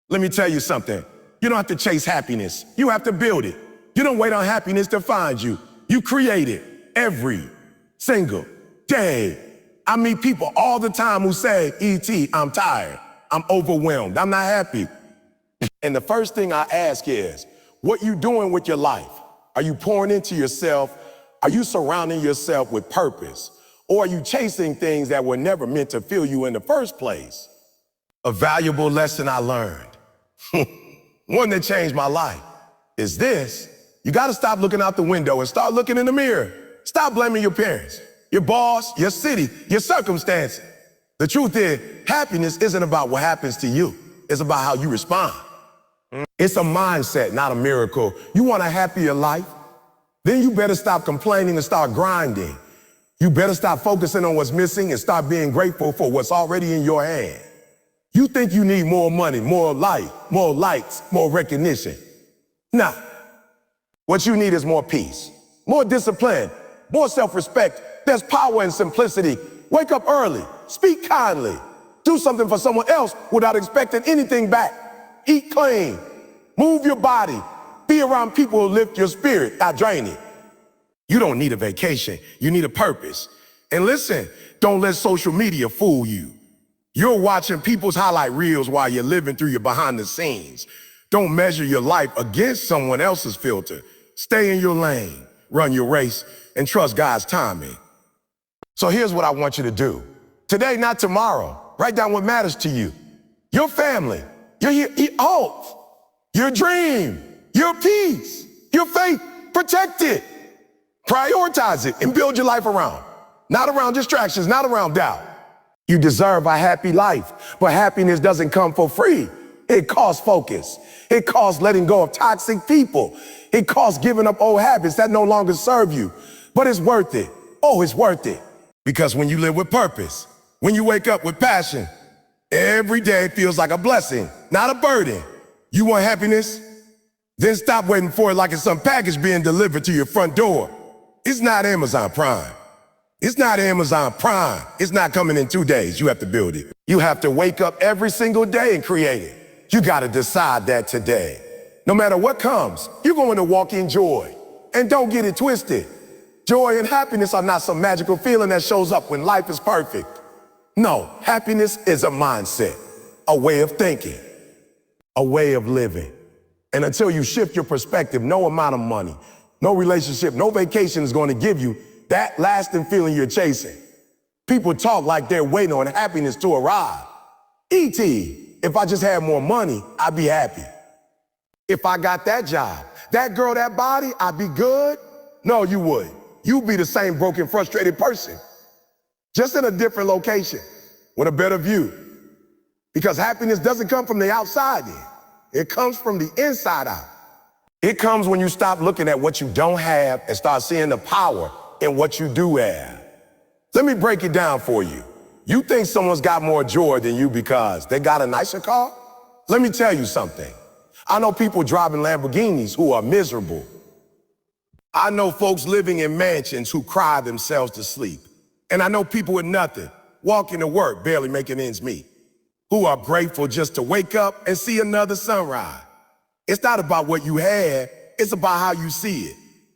Let me tell you something. You don't have to chase happiness. You have to build it. You don't wait on happiness to find you. You create it every single day. I meet people all the time who say, E.T., I'm tired. I'm overwhelmed. I'm not happy. And the first thing I ask is, what you doing with your life? Are you pouring into yourself? Are you surrounding yourself with purpose? Or are you chasing things that were never meant to fill you in the first place? A valuable lesson I learned, one that changed my life, is this. You gotta stop looking out the window and start looking in the mirror. Stop blaming your parents, your boss, your city, your circumstances. The truth is, happiness isn't about what happens to you. It's about how you respond. It's a mindset, not a miracle. You want a happier life? Then you better stop complaining and start grinding. You better stop focusing on what's missing and start being grateful for what's already in your hand. You think you need more money, more life, more likes, more recognition. Nah. What you need is more peace, more discipline, more self-respect. There's power in simplicity. Wake up early, speak kindly, do something for someone else without expecting anything back. Eat clean, move your body, be around people who lift your spirit, not drain it. You don't need a vacation, you need a purpose. And listen, don't let social media fool you. You're watching people's highlight reels while you're living through your behind the scenes. Don't measure your life against someone else's filter. Stay in your lane, run your race, and trust God's timing. So here's what I want you to do. Today, not tomorrow. Write down what matters to you. Your family, your hope, your dream, your peace, your faith. Protect it. Prioritize it and build your life around. Not around distractions, not around doubt. You deserve a happy life, but happiness doesn't come for free. It costs focus. It costs letting go of toxic people. It costs giving up old habits that no longer serve you. But it's worth it. Oh, it's worth it. Because when you live with purpose, when you wake up with passion, every day feels like a blessing, not a burden. You want happiness? Then stop waiting for it like it's some package being delivered to your front door. It's not Amazon Prime. It's not Amazon Prime. It's not coming in 2 days. You have to build it. You have to wake up every single day and create it. You got to decide that today. No matter what comes, you're going to walk in joy. And don't get it twisted. Joy and happiness are not some magical feeling that shows up when life is perfect. No, happiness is a mindset, a way of thinking, a way of living. And until you shift your perspective, no amount of money, no relationship, no vacation is going to give you that lasting feeling you're chasing. People talk like they're waiting on happiness to arrive. E.T., if I just had more money, I'd be happy. If I got that job, that girl, that body, I'd be good. No, you wouldn't. You'd be the same broken, frustrated person, just in a different location with a better view. Because happiness doesn't come from the outside in. It comes from the inside out. It comes when you stop looking at what you don't have and start seeing the power in what you do have. Let me break it down for you. You think someone's got more joy than you because they got a nicer car? Let me tell you something. I know people driving Lamborghinis who are miserable. I know folks living in mansions who cry themselves to sleep. And I know people with nothing, walking to work, barely making ends meet, who are grateful just to wake up and see another sunrise. It's not about what you had, it's about how you see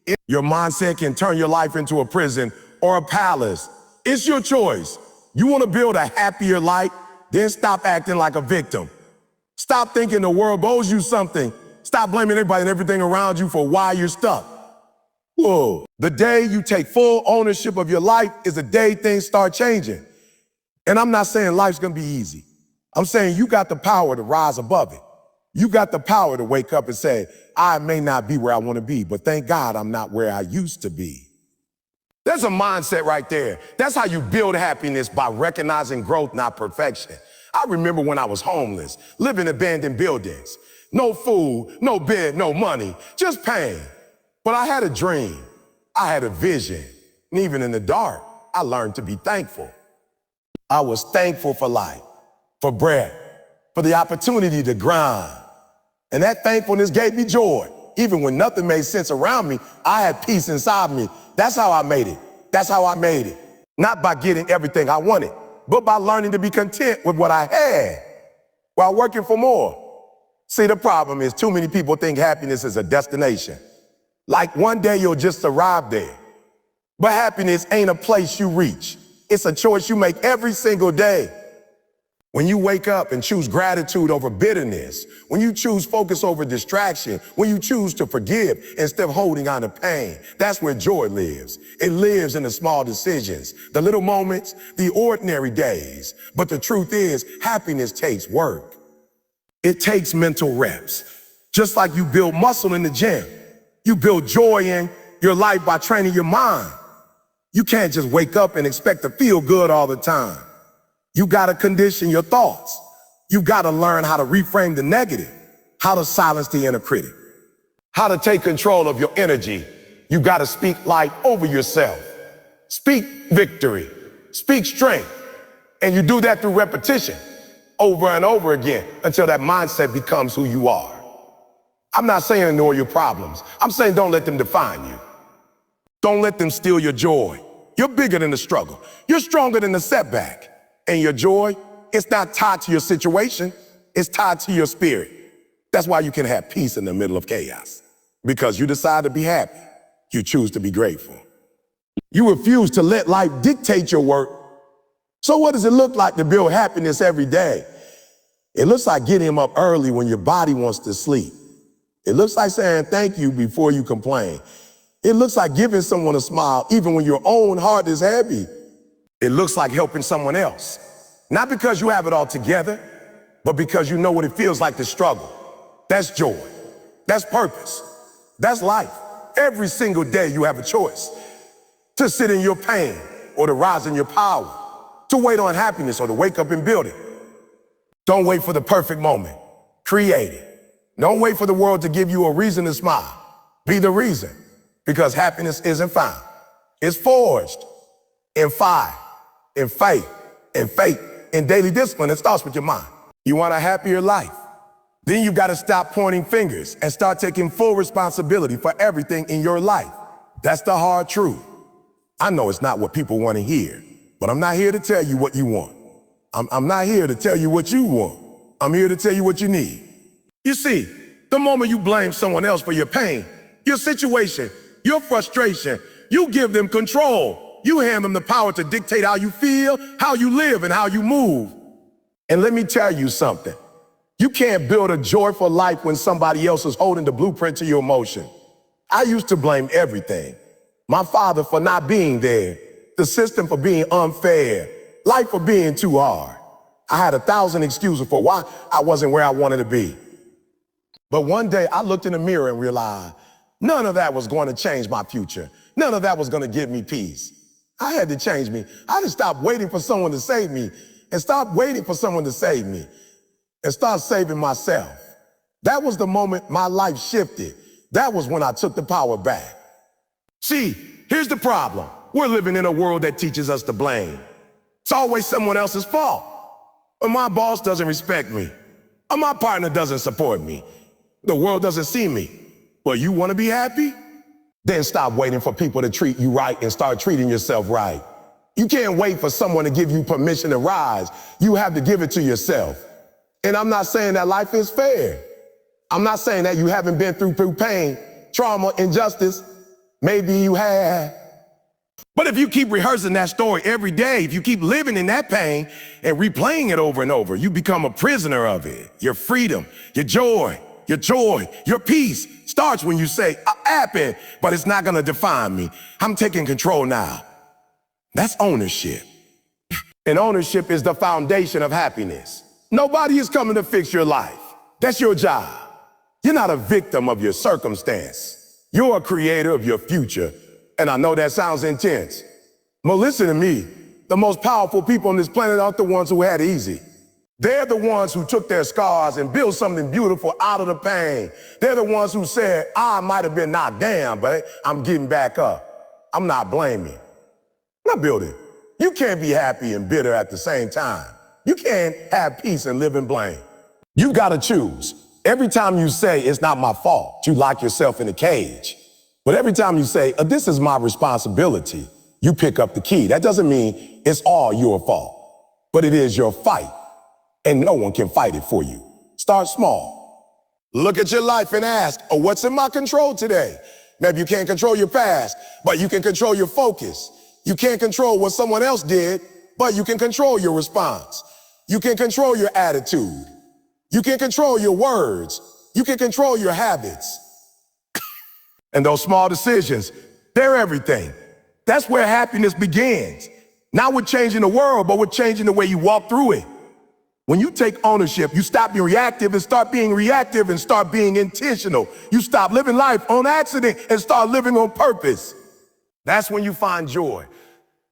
it. Your mindset can turn your life into a prison or a palace. It's your choice. You want to build a happier life? Then stop acting like a victim. Stop thinking the world owes you something. Stop blaming everybody and everything around you for why you're stuck. Whoa. The day you take full ownership of your life is the day things start changing. And I'm not saying life's going to be easy. I'm saying you got the power to rise above it. You got the power to wake up and say, I may not be where I want to be, but thank God I'm not where I used to be. There's a mindset right there. That's how you build happiness, by recognizing growth, not perfection. I remember when I was homeless, living in abandoned buildings. No food, no bed, no money, just pain. But I had a dream. I had a vision. And even in the dark, I learned to be thankful. I was thankful for life, for breath, for the opportunity to grind. And that thankfulness gave me joy. Even when nothing made sense around me, I had peace inside me. That's how I made it. That's how I made it. Not by getting everything I wanted, but by learning to be content with what I had while working for more. See, the problem is too many people think happiness is a destination. Like one day you'll just arrive there. But happiness ain't a place you reach. It's a choice you make every single day. When you wake up and choose gratitude over bitterness, when you choose focus over distraction, when you choose to forgive instead of holding on to pain, that's where joy lives. It lives in the small decisions, the little moments, the ordinary days. But the truth is, happiness takes work. It takes mental reps. Just like you build muscle in the gym, you build joy in your life by training your mind. You can't just wake up and expect to feel good all the time. You gotta condition your thoughts. You gotta learn how to reframe the negative, how to silence the inner critic, how to take control of your energy. You gotta speak life over yourself. Speak victory, speak strength. And you do that through repetition, over and over again, until that mindset becomes who you are. I'm not saying ignore your problems. I'm saying don't let them define you. Don't let them steal your joy. You're bigger than the struggle. You're stronger than the setback. And your joy, it's not tied to your situation, it's tied to your spirit. That's why you can have peace in the middle of chaos. Because you decide to be happy. You choose to be grateful. You refuse to let life dictate your work. So what does it look like to build happiness every day? It looks like getting up early when your body wants to sleep. It looks like saying thank you before you complain. It looks like giving someone a smile even when your own heart is heavy. It looks like helping someone else. Not because you have it all together, but because you know what it feels like to struggle. That's joy. That's purpose. That's life. Every single day you have a choice to sit in your pain or to rise in your power, to wait on happiness or to wake up and build it. Don't wait for the perfect moment. Create it. Don't wait for the world to give you a reason to smile. Be the reason, because happiness isn't found. It's forged in fire, in faith, in daily discipline. It starts with your mind. You want a happier life? Then you got to stop pointing fingers and start taking full responsibility for everything in your life. That's the hard truth. I know it's not what people want to hear, but I'm not here to tell you what you want. I'm not here to tell you what you want. I'm here to tell you what you need. You see, the moment you blame someone else for your pain, your situation, your frustration, you give them control. You hand them the power to dictate how you feel, how you live, and how you move. And let me tell you something. You can't build a joyful life when somebody else is holding the blueprint to your emotion. I used to blame everything. My father for not being there, the system for being unfair, life for being too hard. I had 1,000 excuses for why I wasn't where I wanted to be. But one day I looked in the mirror and realized none of that was going to change my future. None of that was going to give me peace. I had to change me. I had to stop waiting for someone to save me and stop waiting for someone to save me and start saving myself. That was the moment my life shifted. That was when I took the power back. See, here's the problem. We're living in a world that teaches us to blame. It's always someone else's fault. Or my boss doesn't respect me. Or my partner doesn't support me. The world doesn't see me. Well, you want to be happy? Then stop waiting for people to treat you right and start treating yourself right. You can't wait for someone to give you permission to rise. You have to give it to yourself. And I'm not saying that life is fair. I'm not saying that you haven't been through pain, trauma, injustice. Maybe you have. But if you keep rehearsing that story every day, if you keep living in that pain and replaying it over and over, you become a prisoner of it. Your freedom, your joy, your peace starts when you say, "It happened, but it's not gonna define me. I'm taking control now." That's ownership. And ownership is the foundation of happiness. Nobody is coming to fix your life. That's your job. You're not a victim of your circumstance. You're a creator of your future. And I know that sounds intense. But listen to me. The most powerful people on this planet aren't the ones who had it easy. They're the ones who took their scars and built something beautiful out of the pain. They're the ones who said, I might have been knocked down, but I'm getting back up. I'm not blaming. I'm not building. You can't be happy and bitter at the same time. You can't have peace and live in blame. You gotta choose. Every time you say, it's not my fault, you lock yourself in a cage. But every time you say, this is my responsibility, you pick up the key. That doesn't mean it's all your fault, but it is your fight. And no one can fight it for you. Start small. Look at your life and ask, oh, what's in my control today? Maybe you can't control your past, but you can control your focus. You can't control what someone else did, but you can control your response. You can control your attitude. You can control your words. You can control your habits. And those small decisions, they're everything. That's where happiness begins. Not with changing the world, but with changing the way you walk through it. When you take ownership, you stop being reactive and start being reactive and start being intentional. You stop living life on accident and start living on purpose. That's when you find joy.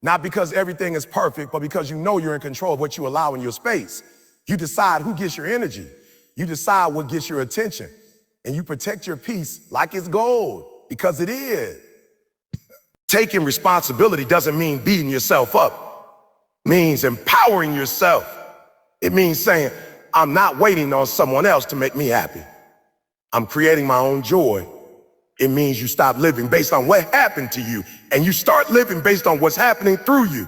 Not because everything is perfect, but because you know you're in control of what you allow in your space. You decide who gets your energy. You decide what gets your attention. And you protect your peace like it's gold, because it is. Taking responsibility doesn't mean beating yourself up. It means empowering yourself. It means saying, I'm not waiting on someone else to make me happy. I'm creating my own joy. It means you stop living based on what happened to you and you start living based on what's happening through you.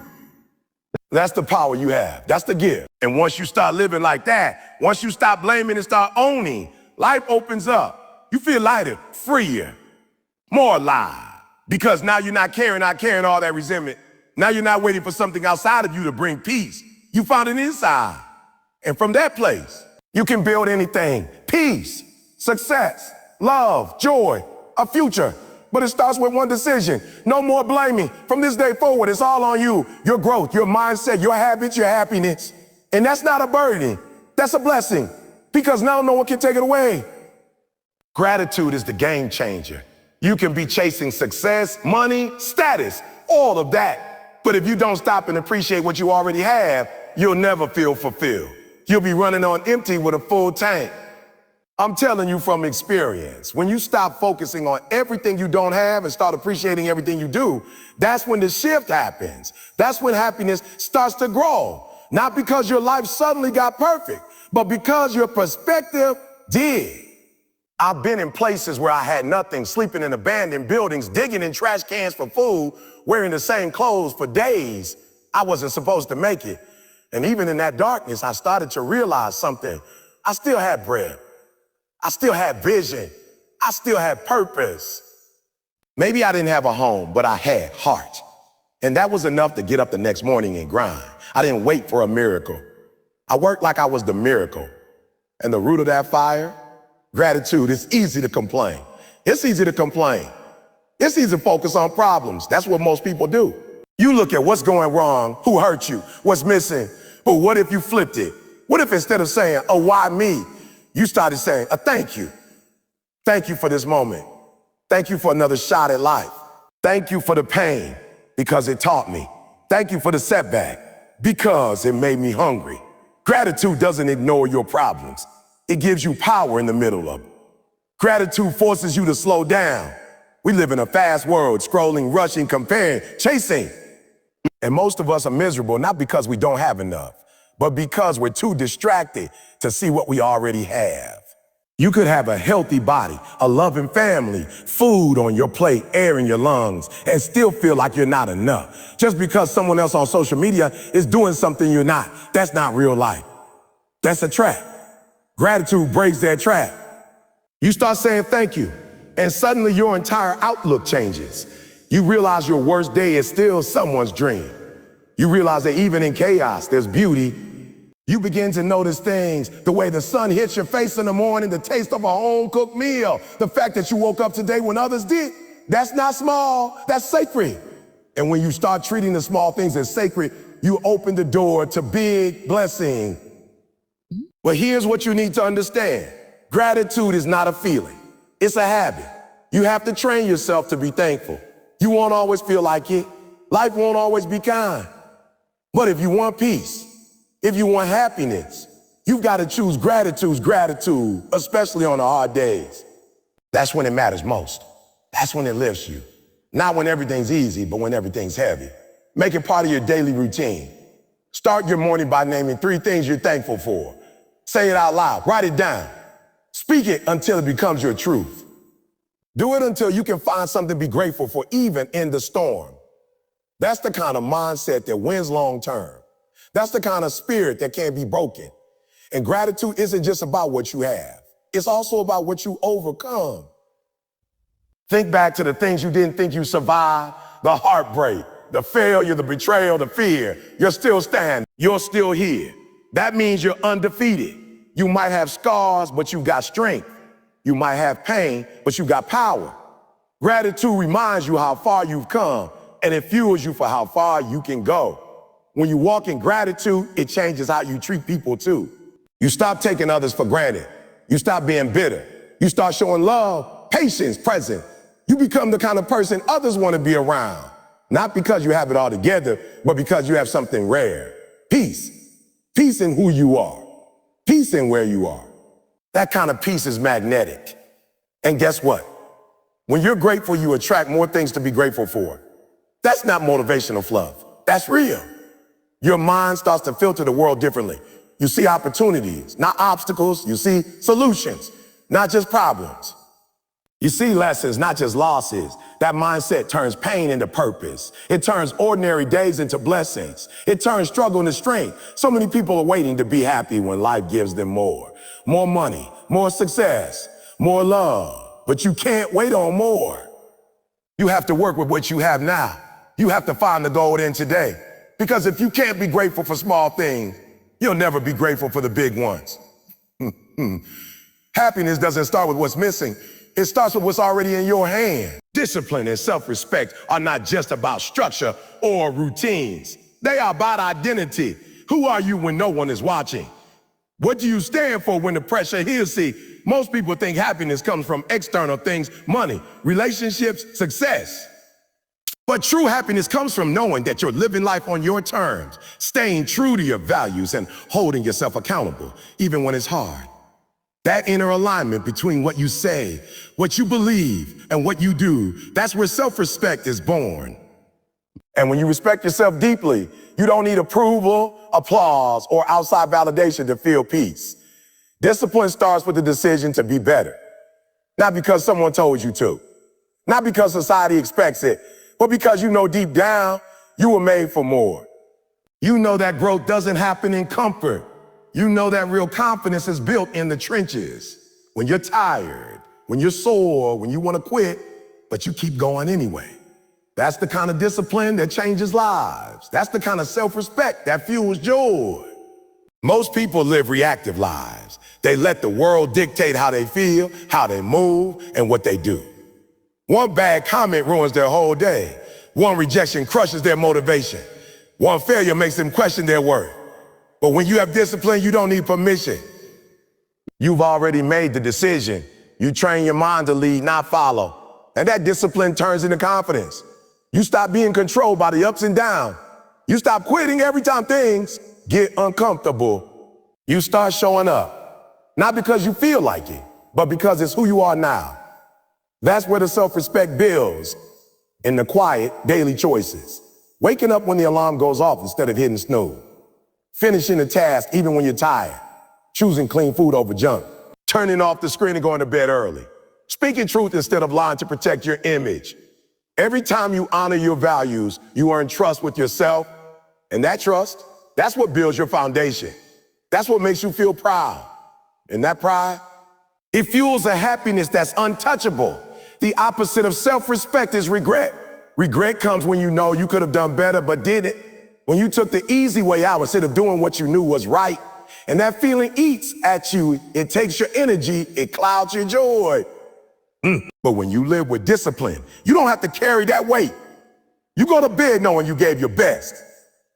That's the power you have. That's the gift. And once you start living like that, once you stop blaming and start owning, life opens up. You feel lighter, freer, more alive. Because now you're not carrying all that resentment. Now you're not waiting for something outside of you to bring peace. You found it inside. And from that place, you can build anything. Peace, success, love, joy, a future. But it starts with one decision. No more blaming. From this day forward, it's all on you. Your growth, your mindset, your habits, your happiness. And that's not a burden. That's a blessing. Because now no one can take it away. Gratitude is the game changer. You can be chasing success, money, status, all of that. But if you don't stop and appreciate what you already have, you'll never feel fulfilled. You'll be running on empty with a full tank. I'm telling you from experience, when you stop focusing on everything you don't have and start appreciating everything you do, that's when the shift happens. That's when happiness starts to grow. Not because your life suddenly got perfect, but because your perspective did. I've been in places where I had nothing, sleeping in abandoned buildings, digging in trash cans for food, wearing the same clothes for days. I wasn't supposed to make it. And even in that darkness, I started to realize something. I still had bread. I still had vision. I still had purpose. Maybe I didn't have a home, but I had heart. And that was enough to get up the next morning and grind. I didn't wait for a miracle. I worked like I was the miracle. And the root of that fire, gratitude. It's easy to complain. It's easy to complain. It's easy to focus on problems. That's what most people do. You look at what's going wrong, who hurt you, what's missing. But what if you flipped it? What if instead of saying, oh, why me? You started saying, thank you. Thank you for this moment. Thank you for another shot at life. Thank you for the pain because it taught me. Thank you for the setback because it made me hungry. Gratitude doesn't ignore your problems. It gives you power in the middle of it. Gratitude forces you to slow down. We live in a fast world, scrolling, rushing, comparing, chasing. And most of us are miserable, not because we don't have enough, but because we're too distracted to see what we already have. You could have a healthy body, a loving family, food on your plate, air in your lungs, and still feel like you're not enough. Just because someone else on social media is doing something you're not. That's not real life. That's a trap. Gratitude breaks that trap. You start saying thank you, and suddenly your entire outlook changes. You realize your worst day is still someone's dream. You realize that even in chaos, there's beauty. You begin to notice things, the way the sun hits your face in the morning, the taste of a home-cooked meal, the fact that you woke up today when others did. That's not small, that's sacred. And when you start treating the small things as sacred, you open the door to big blessing. But here's what you need to understand. Gratitude is not a feeling, it's a habit. You have to train yourself to be thankful. You won't always feel like it. Life won't always be kind. But if you want peace, if you want happiness, you've got to choose gratitude, especially on the hard days. That's when it matters most. That's when it lifts you. Not when everything's easy, but when everything's heavy. Make it part of your daily routine. Start your morning by naming 3 things you're thankful for. Say it out loud. Write it down. Speak it until it becomes your truth. Do it until you can find something to be grateful for, even in the storm. That's the kind of mindset that wins long term. That's the kind of spirit that can't be broken. And gratitude isn't just about what you have. It's also about what you overcome. Think back to the things you didn't think you survived, the heartbreak, the failure, the betrayal, the fear. You're still standing. You're still here. That means you're undefeated. You might have scars, but you got strength. You might have pain, but you got power. Gratitude reminds you how far you've come, and it fuels you for how far you can go. When you walk in gratitude, it changes how you treat people too. You stop taking others for granted. You stop being bitter. You start showing love, patience, presence. You become the kind of person others want to be around. Not because you have it all together, but because you have something rare. Peace. Peace in who you are. Peace in where you are. That kind of peace is magnetic. And guess what? When you're grateful, you attract more things to be grateful for. That's not motivational fluff. That's real. Your mind starts to filter the world differently. You see opportunities, not obstacles. You see solutions, not just problems. You see lessons, not just losses. That mindset turns pain into purpose. It turns ordinary days into blessings. It turns struggle into strength. So many people are waiting to be happy when life gives them more. More money, more success, more love. But you can't wait on more. You have to work with what you have now. You have to find the gold in today. Because if you can't be grateful for small things, you'll never be grateful for the big ones. Happiness doesn't start with what's missing. It starts with what's already in your hand. Discipline and self-respect are not just about structure or routines. They are about identity. Who are you when no one is watching? What do you stand for when the pressure hits? See, most people think happiness comes from external things, money, relationships, success. But true happiness comes from knowing that you're living life on your terms, staying true to your values and holding yourself accountable, even when it's hard. That inner alignment between what you say, what you believe, and what you do, that's where self-respect is born. And when you respect yourself deeply, you don't need approval, applause, or outside validation to feel peace. Discipline starts with the decision to be better. Not because someone told you to. Not because society expects it, but because you know deep down you were made for more. You know that growth doesn't happen in comfort. You know that real confidence is built in the trenches. When you're tired, when you're sore, when you want to quit, but you keep going anyway. That's the kind of discipline that changes lives. That's the kind of self-respect that fuels joy. Most people live reactive lives. They let the world dictate how they feel, how they move, and what they do. One bad comment ruins their whole day. One rejection crushes their motivation. One failure makes them question their worth. But when you have discipline, you don't need permission. You've already made the decision. You train your mind to lead, not follow. And that discipline turns into confidence. You stop being controlled by the ups and downs. You stop quitting every time things get uncomfortable. You start showing up, not because you feel like it, but because it's who you are now. That's where the self-respect builds, in the quiet daily choices. Waking up when the alarm goes off instead of hitting snooze. Finishing a task even when you're tired. Choosing clean food over junk. Turning off the screen and going to bed early. Speaking truth instead of lying to protect your image. Every time you honor your values, you earn trust with yourself. And that trust, that's what builds your foundation. That's what makes you feel proud. And that pride, it fuels a happiness that's untouchable. The opposite of self-respect is regret. Regret comes when you know you could have done better but didn't. When you took the easy way out instead of doing what you knew was right. And that feeling eats at you. It takes your energy. It clouds your joy. But when you live with discipline, you don't have to carry that weight. You go to bed knowing you gave your best.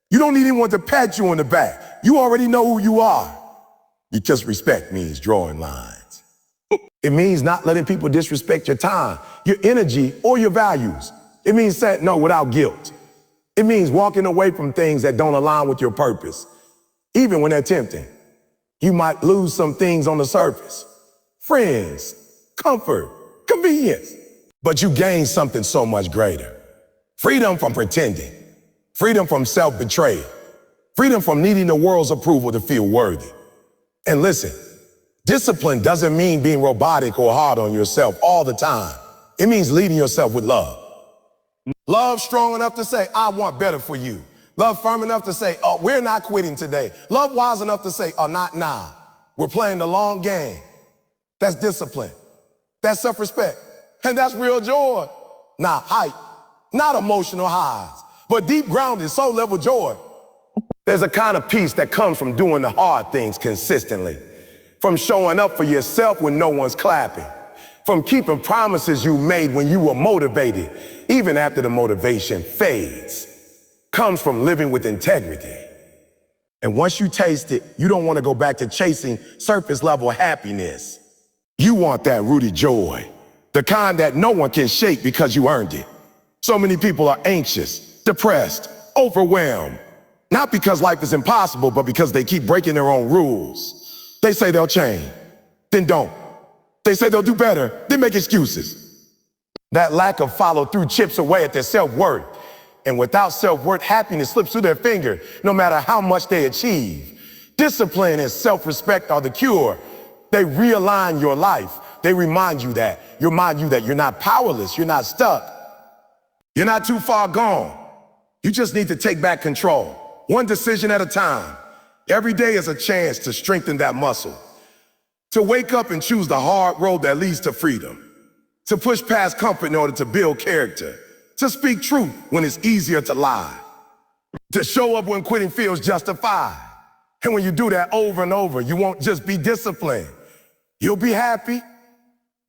You don't need anyone to pat you on the back. You already know who you are. Because respect means drawing lines. It means not letting people disrespect your time, your energy, or your values. It means saying no without guilt. It means walking away from things that don't align with your purpose, even when they're tempting. You might lose some things on the surface. Friends, comfort, convenience. But you gain something so much greater. Freedom from pretending. Freedom from self-betrayal. Freedom from needing the world's approval to feel worthy. And listen, discipline doesn't mean being robotic or hard on yourself all the time. It means leading yourself with love. Love strong enough to say, I want better for you. Love firm enough to say, oh, we're not quitting today. Love wise enough to say, oh, not now. We're playing the long game. That's discipline. That's self-respect. And that's real joy. Not hype, not emotional highs, but deep grounded soul level joy. There's a kind of peace that comes from doing the hard things consistently, from showing up for yourself when no one's clapping, from keeping promises you made when you were motivated, even after the motivation fades, comes from living with integrity. And once you taste it, you don't want to go back to chasing surface level happiness. You want that rooted joy, the kind that no one can shake because you earned it. So many people are anxious, depressed, overwhelmed, not because life is impossible, but because they keep breaking their own rules. They say they'll change, then don't. They say they'll do better, then make excuses. That lack of follow-through chips away at their self-worth. And without self-worth, happiness slips through their finger, no matter how much they achieve. Discipline and self-respect are the cure. They realign your life. They remind you that you're not powerless, you're not stuck. You're not too far gone. You just need to take back control, one decision at a time. Every day is a chance to strengthen that muscle, to wake up and choose the hard road that leads to freedom, to push past comfort in order to build character, to speak truth when it's easier to lie, to show up when quitting feels justified. And when you do that over and over, you won't just be disciplined. You'll be happy,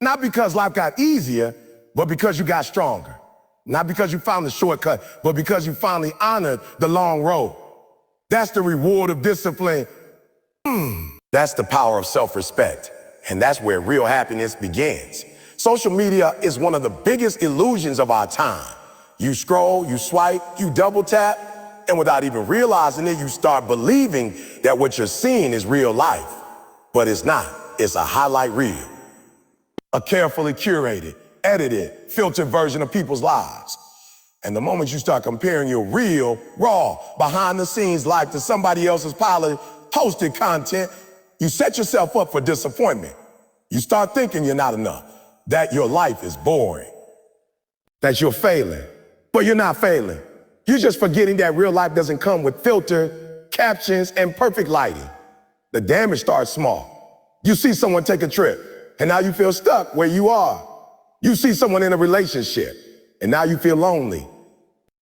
not because life got easier, but because you got stronger. Not because you found the shortcut, but because you finally honored the long road. That's the reward of discipline. That's the power of self-respect. And that's where real happiness begins. Social media is one of the biggest illusions of our time. You scroll, you swipe, you double tap, and without even realizing it, you start believing that what you're seeing is real life. But it's not. It's a highlight reel. A carefully curated, edited, filtered version of people's lives. And the moment you start comparing your real, raw, behind-the-scenes life to somebody else's pile of posted content, you set yourself up for disappointment. You start thinking you're not enough, that your life is boring, that you're failing. But you're not failing. You're just forgetting that real life doesn't come with filter, captions, and perfect lighting. The damage starts small. You see someone take a trip, and now you feel stuck where you are. You see someone in a relationship, and now you feel lonely.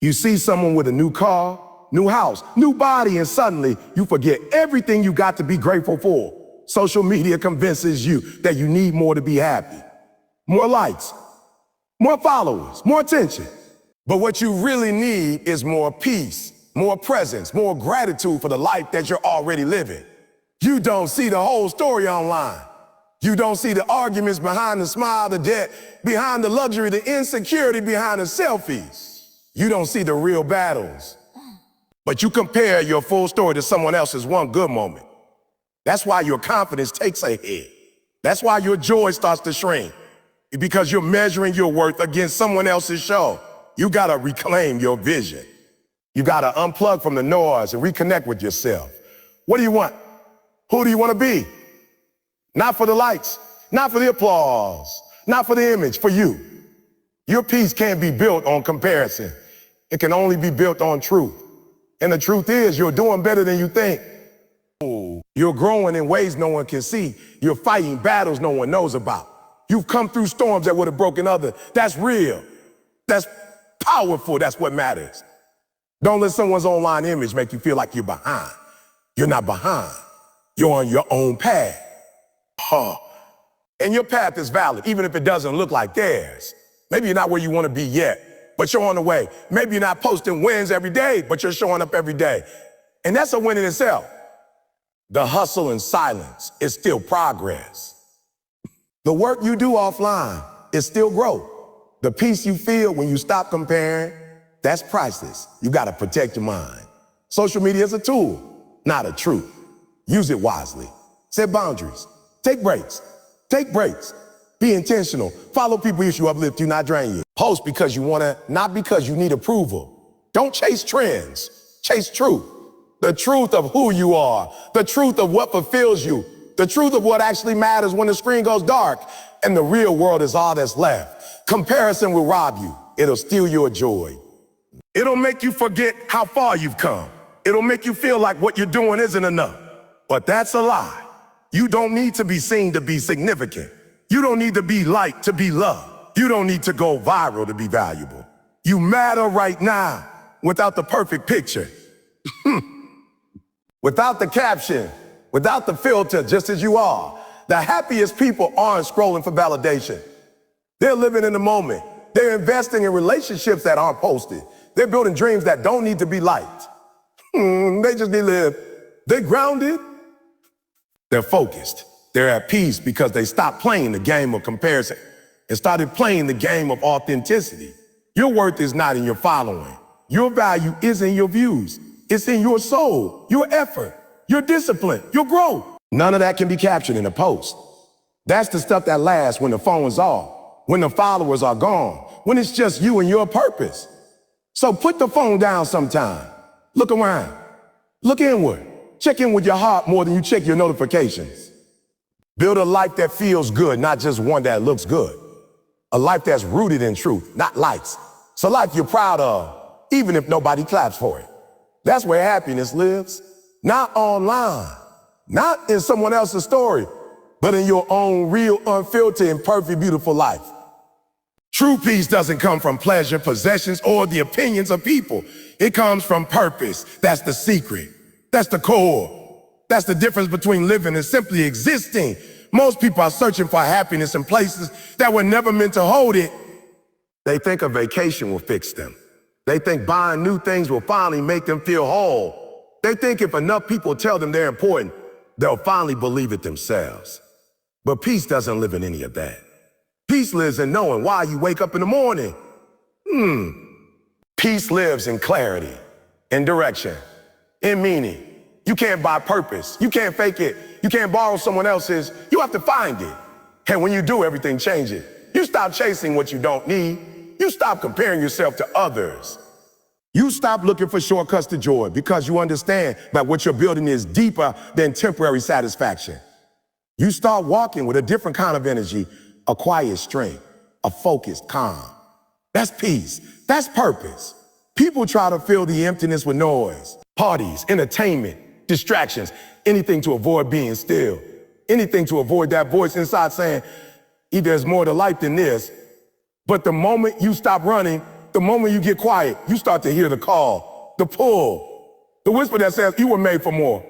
You see someone with a new car, new house, new body, and suddenly you forget everything you got to be grateful for. Social media convinces you that you need more to be happy. More likes, more followers, more attention. But what you really need is more peace, more presence, more gratitude for the life that you're already living. You don't see the whole story online. You don't see the arguments behind the smile, the debt, behind the luxury, the insecurity behind the selfies. You don't see the real battles. But you compare your full story to someone else's one good moment. That's why your confidence takes a hit. That's why your joy starts to shrink. Because you're measuring your worth against someone else's show. You gotta reclaim your vision. You gotta unplug from the noise and reconnect with yourself. What do you want? Who do you want to be? Not for the likes, not for the applause, not for the image, for you. Your peace can't be built on comparison. It can only be built on truth. And the truth is, you're doing better than you think. You're growing in ways no one can see. You're fighting battles no one knows about. You've come through storms that would have broken others. That's real. That's powerful. That's what matters. Don't let someone's online image make you feel like you're behind. You're not behind. You're on your own path. And your path is valid, even if it doesn't look like theirs. Maybe you're not where you want to be yet, but you're on the way. Maybe you're not posting wins every day, but you're showing up every day. And that's a win in itself. The hustle and silence is still progress. The work you do offline is still growth. The peace you feel when you stop comparing, that's priceless. You got to protect your mind. Social media is a tool, not a truth. Use it wisely. Set boundaries. Take breaks. Take breaks. Be intentional. Follow people who uplift you, not drain you. Post because you want to, not because you need approval. Don't chase trends. Chase truth. The truth of who you are. The truth of what fulfills you. The truth of what actually matters when the screen goes dark and the real world is all that's left. Comparison will rob you. It'll steal your joy. It'll make you forget how far you've come. It'll make you feel like what you're doing isn't enough. But that's a lie. You don't need to be seen to be significant. You don't need to be liked to be loved. You don't need to go viral to be valuable. You matter right now without the perfect picture. Without the caption, without the filter, just as you are. The happiest people aren't scrolling for validation. They're living in the moment. They're investing in relationships that aren't posted. They're building dreams that don't need to be liked. They just need to live. They're grounded. They're focused. They're at peace because they stopped playing the game of comparison and started playing the game of authenticity. Your worth is not in your following. Your value is in your views. It's in your soul, your effort, your discipline, your growth. None of that can be captured in a post. That's the stuff that lasts when the phone's off, when the followers are gone, when it's just you and your purpose. So put the phone down sometime. Look around. Look inward. Check in with your heart more than you check your notifications. Build a life that feels good, not just one that looks good. A life that's rooted in truth, not likes. It's a life you're proud of, even if nobody claps for it. That's where happiness lives. Not online, not in someone else's story, but in your own real, unfiltered, and perfect, beautiful life. True peace doesn't come from pleasure, possessions, or the opinions of people. It comes from purpose. That's the secret. That's the core. That's the difference between living and simply existing. Most people are searching for happiness in places that were never meant to hold it. They think a vacation will fix them. They think buying new things will finally make them feel whole. They think if enough people tell them they're important, they'll finally believe it themselves. But peace doesn't live in any of that. Peace lives in knowing why you wake up in the morning. Peace lives in clarity, in direction, in meaning. You can't buy purpose. You can't fake it. You can't borrow someone else's. You have to find it. And when you do, everything changes. You stop chasing what you don't need. You stop comparing yourself to others. You stop looking for shortcuts to joy because you understand that what you're building is deeper than temporary satisfaction. You start walking with a different kind of energy, a quiet strength, a focused calm. That's peace. That's purpose. People try to fill the emptiness with noise, parties, entertainment, distractions, anything to avoid being still, anything to avoid that voice inside saying, there's more to life than this. But the moment you stop running, the moment you get quiet, you start to hear the call, the pull, the whisper that says you were made for more.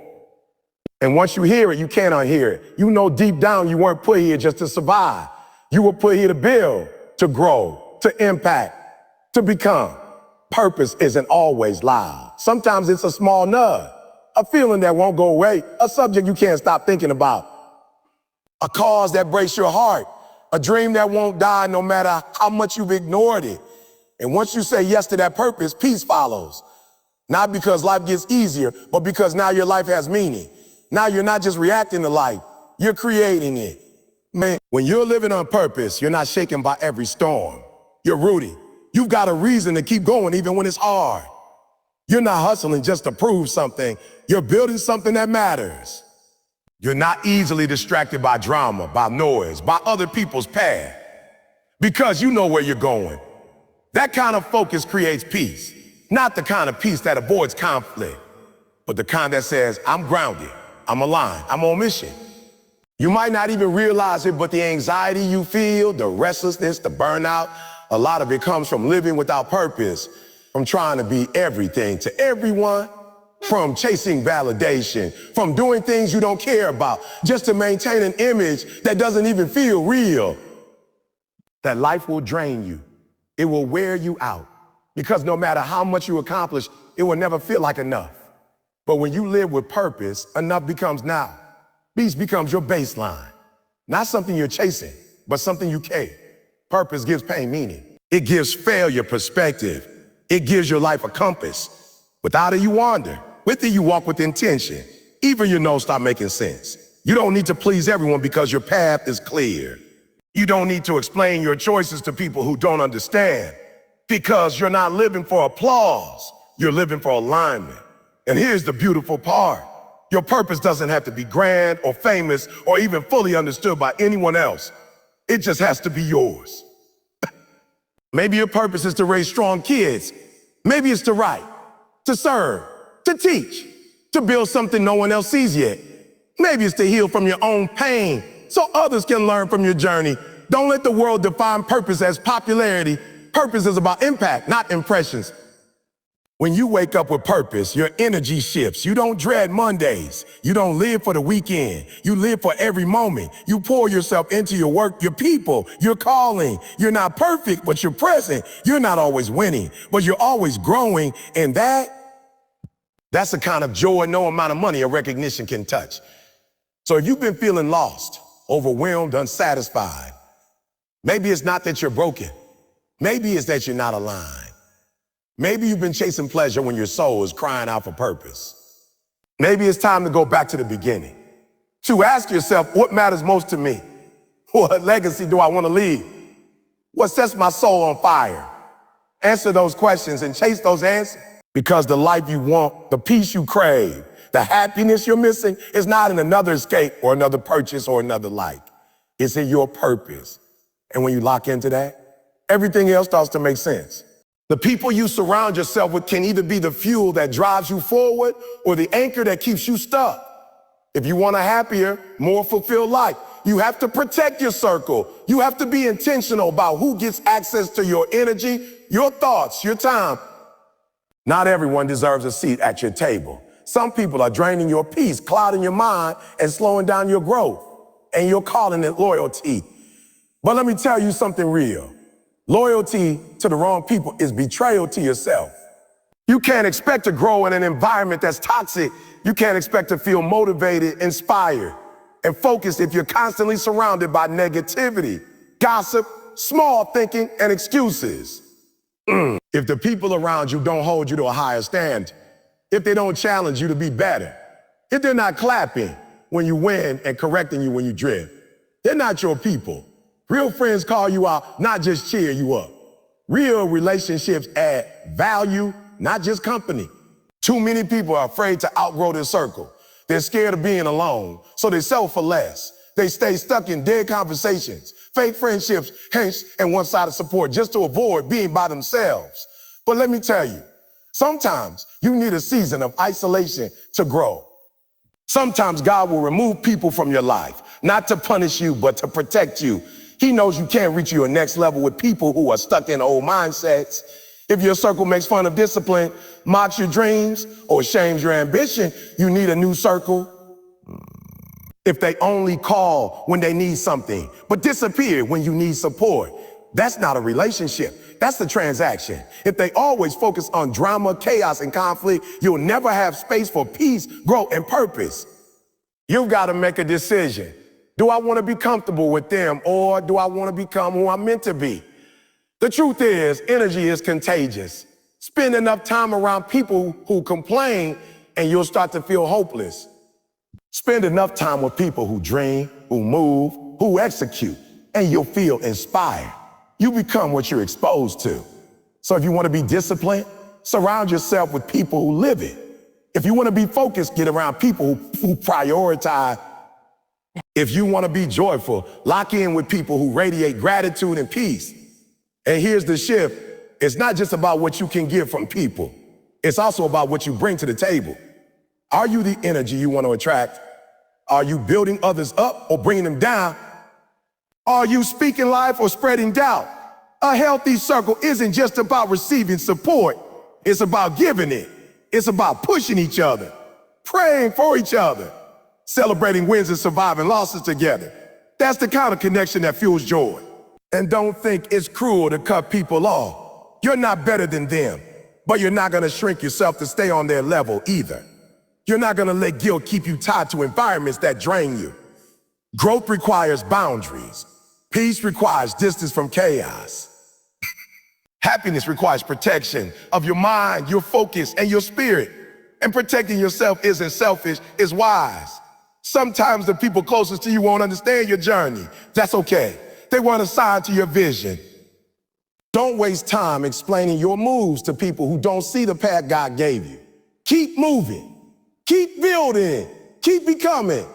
And once you hear it, you can't unhear it. You know deep down you weren't put here just to survive. You were put here to build, to grow, to impact, to become. Purpose isn't always loud. Sometimes it's a small nudge, a feeling that won't go away, a subject you can't stop thinking about, a cause that breaks your heart, a dream that won't die no matter how much you've ignored it. And once you say yes to that purpose, peace follows. Not because life gets easier, but because now your life has meaning. Now you're not just reacting to life, you're creating it. Man, when you're living on purpose, you're not shaken by every storm. You're rooted. You've got a reason to keep going even when it's hard. You're not hustling just to prove something. You're building something that matters. You're not easily distracted by drama, by noise, by other people's path, because you know where you're going. That kind of focus creates peace, not the kind of peace that avoids conflict, but the kind that says, I'm grounded, I'm aligned, I'm on mission. You might not even realize it, but the anxiety you feel, the restlessness, the burnout, a lot of it comes from living without purpose, from trying to be everything to everyone, from chasing validation, from doing things you don't care about, just to maintain an image that doesn't even feel real. That life will drain you. It will wear you out. Because no matter how much you accomplish, it will never feel like enough. But when you live with purpose, enough becomes now. Peace becomes your baseline. Not something you're chasing, but something you care. Purpose gives pain meaning. It gives failure perspective. It gives your life a compass. Without it, you wander. With it, you walk with intention. Even your no's start making sense. You don't need to please everyone because your path is clear. You don't need to explain your choices to people who don't understand because you're not living for applause. You're living for alignment. And here's the beautiful part. Your purpose doesn't have to be grand or famous or even fully understood by anyone else. It just has to be yours. Maybe your purpose is to raise strong kids. Maybe it's to write, to serve, to teach, to build something no one else sees yet. Maybe it's to heal from your own pain so others can learn from your journey. Don't let the world define purpose as popularity. Purpose is about impact, not impressions. When you wake up with purpose, your energy shifts. You don't dread Mondays. You don't live for the weekend. You live for every moment. You pour yourself into your work, your people, your calling. You're not perfect, but you're present. You're not always winning, but you're always growing. And that's the kind of joy no amount of money or recognition can touch. So if you've been feeling lost, overwhelmed, unsatisfied, maybe it's not that you're broken. Maybe it's that you're not aligned. Maybe you've been chasing pleasure when your soul is crying out for purpose. Maybe it's time to go back to the beginning, to ask yourself, what matters most to me? What legacy do I want to leave? What sets my soul on fire? Answer those questions and chase those answers, because the life you want, the peace you crave, the happiness you're missing is not in another escape or another purchase or another life. It's in your purpose. And when you lock into that, everything else starts to make sense. The people you surround yourself with can either be the fuel that drives you forward or the anchor that keeps you stuck. If you want a happier, more fulfilled life, you have to protect your circle. You have to be intentional about who gets access to your energy, your thoughts, your time. Not everyone deserves a seat at your table. Some people are draining your peace, clouding your mind, and slowing down your growth. And you're calling it loyalty. But let me tell you something real. Loyalty to the wrong people is betrayal to yourself. You can't expect to grow in an environment that's toxic. You can't expect to feel motivated, inspired, and focused if you're constantly surrounded by negativity, gossip, small thinking, and excuses. If the people around you don't hold you to a higher standard, if they don't challenge you to be better, if they're not clapping when you win and correcting you when you drift, they're not your people. Real friends call you out, not just cheer you up. Real relationships add value, not just company. Too many people are afraid to outgrow their circle. They're scared of being alone, so they settle for less. They stay stuck in dead conversations, fake friendships, and one-sided support just to avoid being by themselves. But let me tell you, sometimes you need a season of isolation to grow. Sometimes God will remove people from your life, not to punish you, but to protect you. He knows you can't reach your next level with people who are stuck in old mindsets. If your circle makes fun of discipline, mocks your dreams, or shames your ambition, you need a new circle. If they only call when they need something, but disappear when you need support, that's not a relationship. That's a transaction. If they always focus on drama, chaos, and conflict, you'll never have space for peace, growth, and purpose. You've got to make a decision. Do I want to be comfortable with them, or do I want to become who I'm meant to be? The truth is, energy is contagious. Spend enough time around people who complain, and you'll start to feel hopeless. Spend enough time with people who dream, who move, who execute, and you'll feel inspired. You become what you're exposed to. So if you want to be disciplined, surround yourself with people who live it. If you want to be focused, get around people who prioritize. If you want to be joyful, lock in with people who radiate gratitude and peace. And here's the shift. It's not just about what you can give from people. It's also about what you bring to the table. Are you the energy you want to attract? Are you building others up or bringing them down? Are you speaking life or spreading doubt? A healthy circle isn't just about receiving support. It's about giving it. It's about pushing each other, praying for each other, celebrating wins and surviving losses together. That's the kind of connection that fuels joy. And don't think it's cruel to cut people off. You're not better than them, but you're not going to shrink yourself to stay on their level either. You're not going to let guilt keep you tied to environments that drain you. Growth requires boundaries. Peace requires distance from chaos. Happiness requires protection of your mind, your focus, and your spirit. And protecting yourself isn't selfish, it's wise. Sometimes the people closest to you won't understand your journey. That's okay. They weren't assigned to your vision. Don't waste time explaining your moves to people who don't see the path God gave you. Keep moving. Keep building, keep becoming,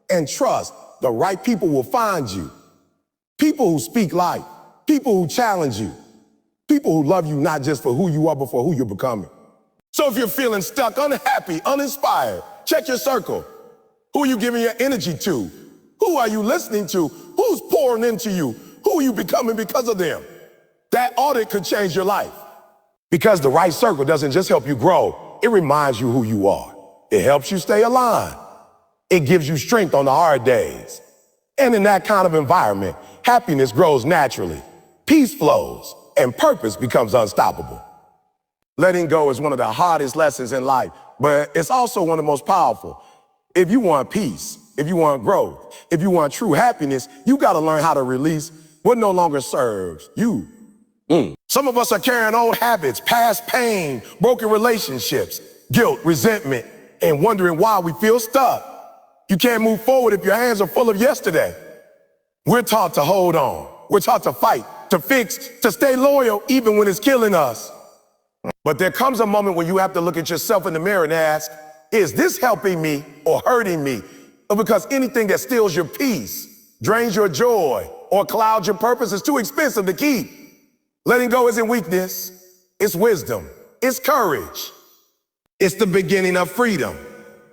and trust the right people will find you. People who speak life, people who challenge you, people who love you not just for who you are, but for who you're becoming. So if you're feeling stuck, unhappy, uninspired, check your circle. Who are you giving your energy to? Who Who are you listening to? Who's pouring into you? Who are you becoming because of them? That audit could change your life. Because the right circle doesn't just help you grow, it reminds you who you are. It helps you stay aligned. It gives you strength on the hard days. And in that kind of environment, happiness grows naturally, peace flows, and purpose becomes unstoppable. Letting go is one of the hardest lessons in life, but it's also one of the most powerful. If you want peace, if you want growth, if you want true happiness, you got to learn how to release what no longer serves you. Some of us are carrying old habits, past pain, broken relationships, guilt, resentment, and wondering why we feel stuck. You can't move forward if your hands are full of yesterday. We're taught to hold on. We're taught to fight, to fix, to stay loyal, even when it's killing us. But there comes a moment when you have to look at yourself in the mirror and ask, is this helping me or hurting me? Because anything that steals your peace, drains your joy, or clouds your purpose is too expensive to keep. Letting go isn't weakness, it's wisdom, it's courage. It's the beginning of freedom.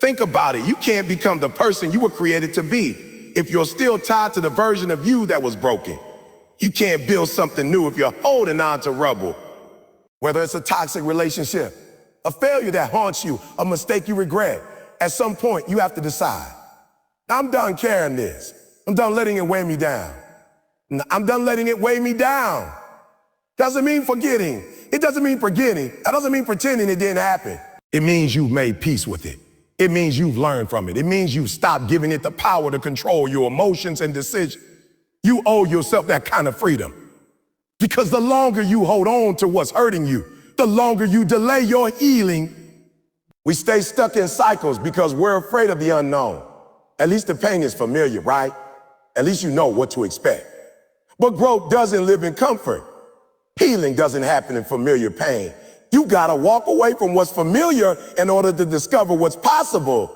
Think about it. You can't become the person you were created to be if you're still tied to the version of you that was broken. You can't build something new if you're holding on to rubble. Whether it's a toxic relationship, a failure that haunts you, a mistake you regret, at some point you have to decide, I'm done carrying this. I'm done letting it weigh me down. I'm done letting it weigh me down. Doesn't mean forgetting. It doesn't mean forgetting. That doesn't mean pretending it didn't happen. It means you've made peace with it. It means you've learned from it. It means you've stopped giving it the power to control your emotions and decisions. You owe yourself that kind of freedom. Because the longer you hold on to what's hurting you, the longer you delay your healing. We stay stuck in cycles because we're afraid of the unknown. At least the pain is familiar, right? At least you know what to expect. But growth doesn't live in comfort. Healing doesn't happen in familiar pain. You gotta walk away from what's familiar in order to discover what's possible.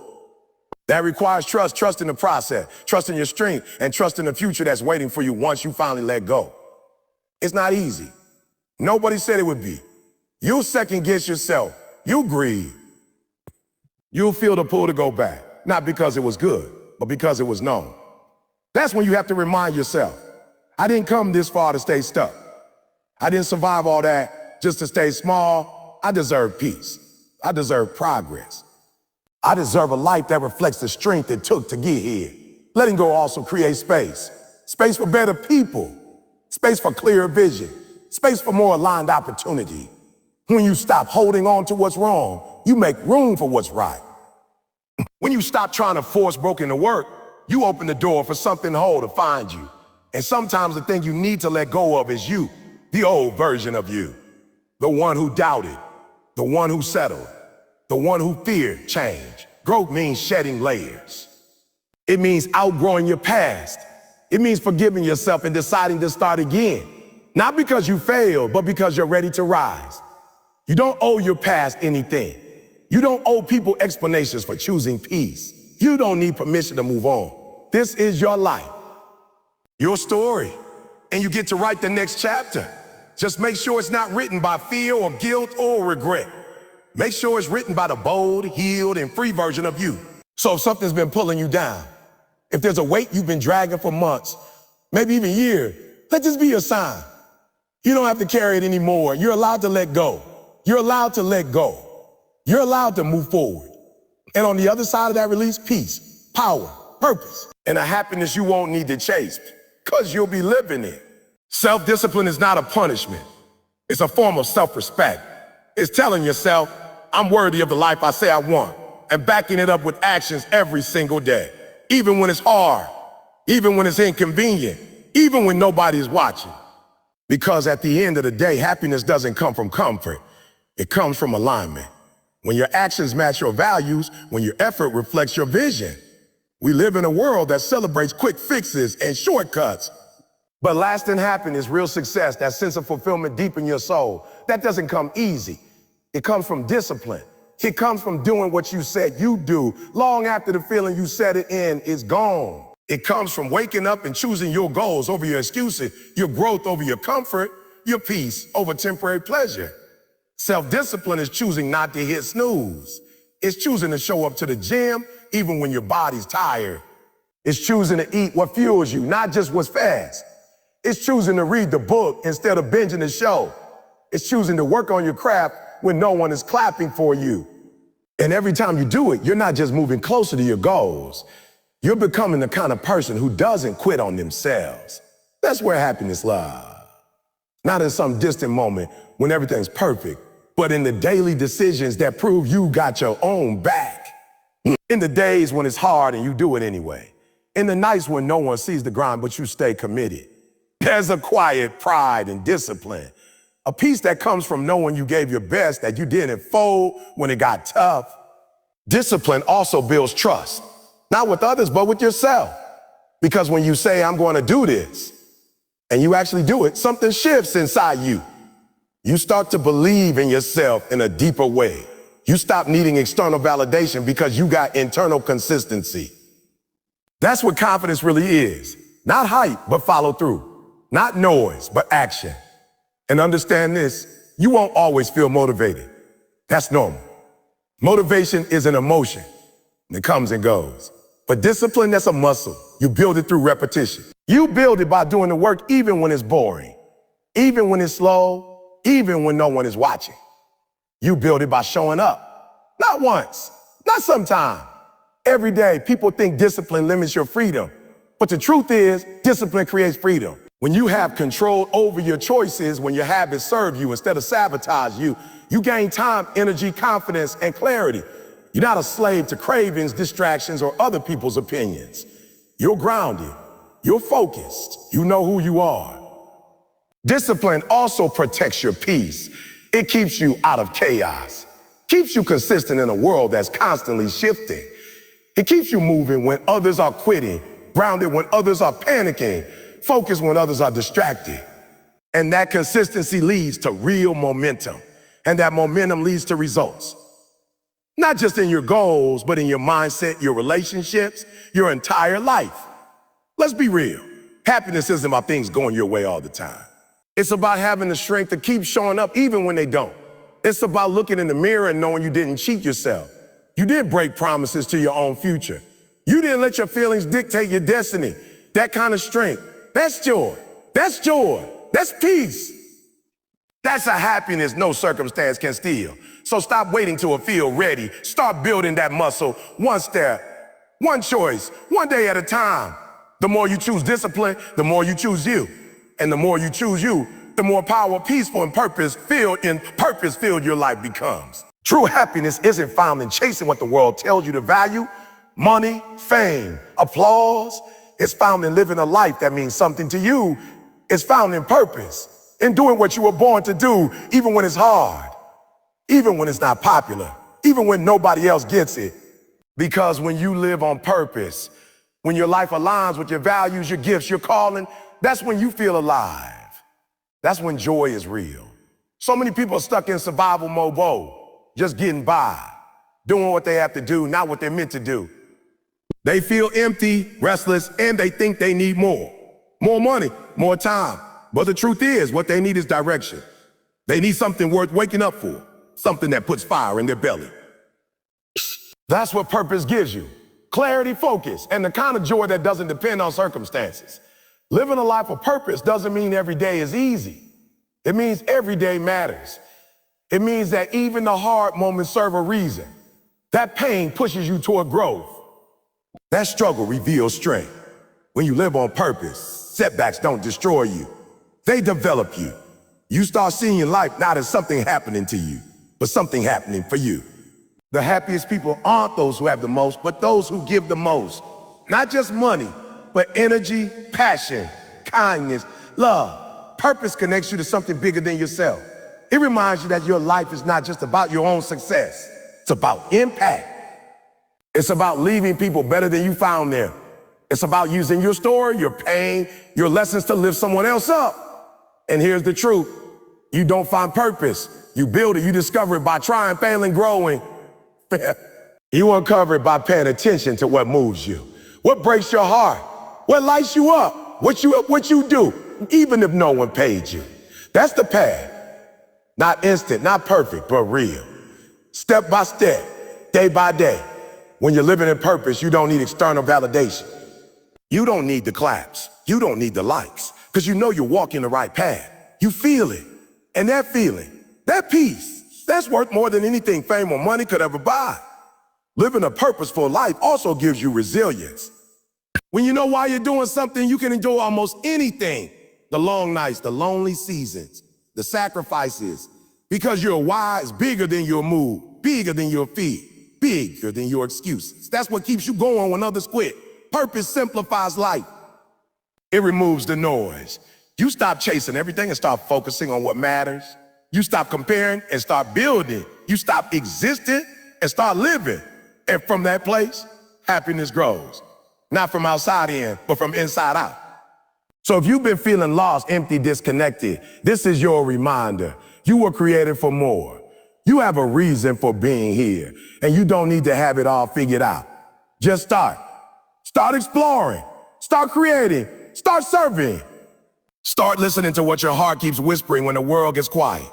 That requires trust, trust in the process, trust in your strength, and trust in the future that's waiting for you once you finally let go. It's not easy. Nobody said it would be. You'll second guess yourself. You'll grieve. You'll feel the pull to go back, not because it was good, but because it was known. That's when you have to remind yourself, I didn't come this far to stay stuck. I didn't survive all that just to stay small. I deserve peace. I deserve progress. I deserve a life that reflects the strength it took to get here. Letting go also creates space. Space for better people. Space for clearer vision. Space for more aligned opportunity. When you stop holding on to what's wrong, you make room for what's right. When you stop trying to force broken to work, you open the door for something whole to find you. And sometimes the thing you need to let go of is you. The old version of you, the one who doubted, the one who settled, the one who feared change. Growth means shedding layers. It means outgrowing your past. It means forgiving yourself and deciding to start again. Not because you failed, but because you're ready to rise. You don't owe your past anything. You don't owe people explanations for choosing peace. You don't need permission to move on. This is your life, your story, and you get to write the next chapter. Just make sure it's not written by fear or guilt or regret. Make sure it's written by the bold, healed, and free version of you. So if something's been pulling you down, if there's a weight you've been dragging for months, maybe even years, let this be a sign. You don't have to carry it anymore. You're allowed to let go. You're allowed to let go. You're allowed to move forward. And on the other side of that release, peace, power, purpose, and a happiness you won't need to chase because you'll be living it. Self-discipline is not a punishment. It's a form of self-respect. It's telling yourself, I'm worthy of the life I say I want, and backing it up with actions every single day, even when it's hard, even when it's inconvenient, even when nobody's watching. Because at the end of the day, happiness doesn't come from comfort. It comes from alignment. When your actions match your values, when your effort reflects your vision. We live in a world that celebrates quick fixes and shortcuts. But lasting happiness, real success, that sense of fulfillment deep in your soul, that doesn't come easy. It comes from discipline. It comes from doing what you said you do long after the feeling you set it in is gone. It comes from waking up and choosing your goals over your excuses, your growth over your comfort, your peace over temporary pleasure. Self-discipline is choosing not to hit snooze. It's choosing to show up to the gym even when your body's tired. It's choosing to eat what fuels you, not just what's fast. It's choosing to read the book instead of binging the show. It's choosing to work on your craft when no one is clapping for you. And every time you do it, you're not just moving closer to your goals. You're becoming the kind of person who doesn't quit on themselves. That's where happiness lies. Not in some distant moment when everything's perfect, but in the daily decisions that prove you got your own back. In the days when it's hard and you do it anyway. In the nights when no one sees the grind, but you stay committed. There's a quiet pride and discipline. A peace that comes from knowing you gave your best, that you didn't fold when it got tough. Discipline also builds trust, not with others, but with yourself. Because when you say, I'm going to do this, and you actually do it, something shifts inside you. You start to believe in yourself in a deeper way. You stop needing external validation because you got internal consistency. That's what confidence really is. Not hype, but follow through. Not noise, but action. And understand this, you won't always feel motivated. That's normal. Motivation is an emotion. It comes and goes. But discipline, that's a muscle. You build it through repetition. You build it by doing the work even when it's boring, even when it's slow, even when no one is watching. You build it by showing up. Not once, not sometime. Every day, people think discipline limits your freedom. But the truth is, discipline creates freedom. When you have control over your choices, when your habits serve you instead of sabotage you, you gain time, energy, confidence, and clarity. You're not a slave to cravings, distractions, or other people's opinions. You're grounded. You're focused. You know who you are. Discipline also protects your peace. It keeps you out of chaos. Keeps you consistent in a world that's constantly shifting. It keeps you moving when others are quitting, grounded when others are panicking, focused when others are distracted. And that consistency leads to real momentum. And that momentum leads to results. Not just in your goals, but in your mindset, your relationships, your entire life. Let's be real. Happiness isn't about things going your way all the time. It's about having the strength to keep showing up even when they don't. It's about looking in the mirror and knowing you didn't cheat yourself. You didn't break promises to your own future. You didn't let your feelings dictate your destiny. That kind of strength, that's joy. That's joy. That's peace. That's a happiness no circumstance can steal. So stop waiting till it feel ready. Start building that muscle one step, one choice, one day at a time. The more you choose discipline, the more you choose you. And the more you choose you, the more power, peaceful, and purpose-filled your life becomes. True happiness isn't found in chasing what the world tells you to value, money, fame, applause. It's found in living a life that means something to you. It's found in purpose, in doing what you were born to do, even when it's hard, even when it's not popular, even when nobody else gets it. Because when you live on purpose, when your life aligns with your values, your gifts, your calling, that's when you feel alive. That's when joy is real. So many people are stuck in survival mode, just getting by, doing what they have to do, not what they're meant to do. They feel empty, restless, and they think they need more. More money, more time. But the truth is, what they need is direction. They need something worth waking up for, something that puts fire in their belly. That's what purpose gives you. Clarity, focus, and the kind of joy that doesn't depend on circumstances. Living a life of purpose doesn't mean every day is easy. It means every day matters. It means that even the hard moments serve a reason. That pain pushes you toward growth. That struggle reveals strength. When you live on purpose, setbacks don't destroy you. They develop you. You start seeing your life not as something happening to you, but something happening for you. The happiest people aren't those who have the most, but those who give the most. Not just money, but energy, passion, kindness, love. Purpose connects you to something bigger than yourself. It reminds you that your life is not just about your own success. It's about impact. It's about leaving people better than you found them. It's about using your story, your pain, your lessons to lift someone else up. And here's the truth. You don't find purpose. You build it. You discover it by trying, failing, growing. You uncover it by paying attention to what moves you, what breaks your heart, what lights you up, what you do, even if no one paid you. That's the path. Not instant, not perfect, but real. Step by step, day by day. When you're living in purpose, you don't need external validation. You don't need the claps. You don't need the likes, because you know you're walking the right path. You feel it. And that feeling, that peace, that's worth more than anything fame or money could ever buy. Living a purposeful life also gives you resilience. When you know why you're doing something, you can endure almost anything. The long nights, the lonely seasons, the sacrifices, because your why is bigger than your mood, bigger than your fear, bigger than your excuses. That's what keeps you going when others quit. Purpose simplifies life. It removes the noise. You stop chasing everything and start focusing on what matters. You stop comparing and start building. You stop existing and start living. And from that place, happiness grows. Not from outside in, but from inside out. So if you've been feeling lost, empty, disconnected, this is your reminder. You were created for more. You have a reason for being here, and you don't need to have it all figured out. Just start. Start exploring. Start creating. Start serving. Start listening to what your heart keeps whispering when the world gets quiet.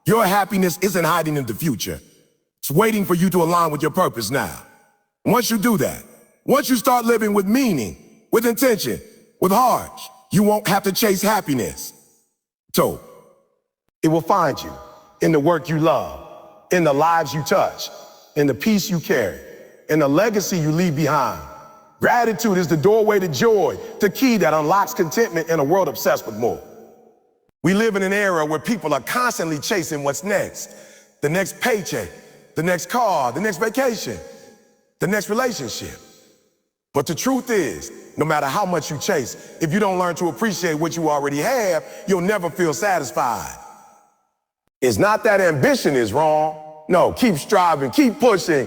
Your happiness isn't hiding in the future. It's waiting for you to align with your purpose now. Once you do that, once you start living with meaning, with intention, with heart, you won't have to chase happiness. So, it will find you in the work you love, in the lives you touch, in the peace you carry, in the legacy you leave behind. Gratitude is the doorway to joy, the key that unlocks contentment in a world obsessed with more. We live in an era where people are constantly chasing what's next. The next paycheck, the next car, the next vacation, the next relationship. But the truth is, no matter how much you chase, if you don't learn to appreciate what you already have, you'll never feel satisfied. It's not that ambition is wrong. No, keep striving, keep pushing,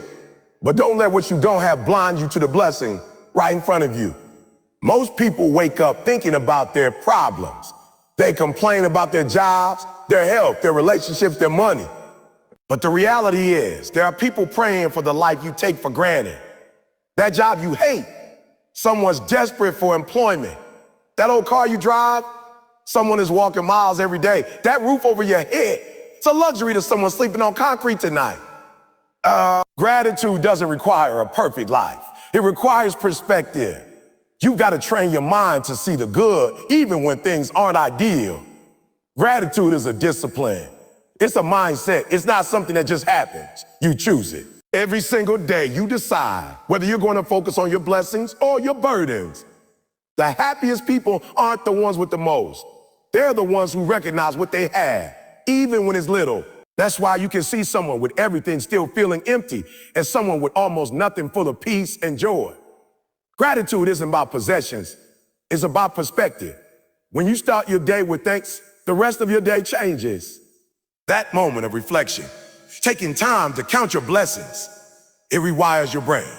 but don't let what you don't have blind you to the blessing right in front of you. Most people wake up thinking about their problems. They complain about their jobs, their health, their relationships, their money. But the reality is, there are people praying for the life you take for granted. That job you hate, someone's desperate for employment. That old car you drive, someone is walking miles every day. That roof over your head, it's a luxury to someone sleeping on concrete tonight. Gratitude doesn't require a perfect life. It requires perspective. You've got to train your mind to see the good, even when things aren't ideal. Gratitude is a discipline. It's a mindset. It's not something that just happens. You choose it. Every single day, you decide whether you're going to focus on your blessings or your burdens. The happiest people aren't the ones with the most. They're the ones who recognize what they have, even when it's little. That's why you can see someone with everything still feeling empty and someone with almost nothing full of peace and joy. Gratitude isn't about possessions. It's about perspective. When you start your day with thanks, the rest of your day changes. That moment of reflection, taking time to count your blessings, it rewires your brain.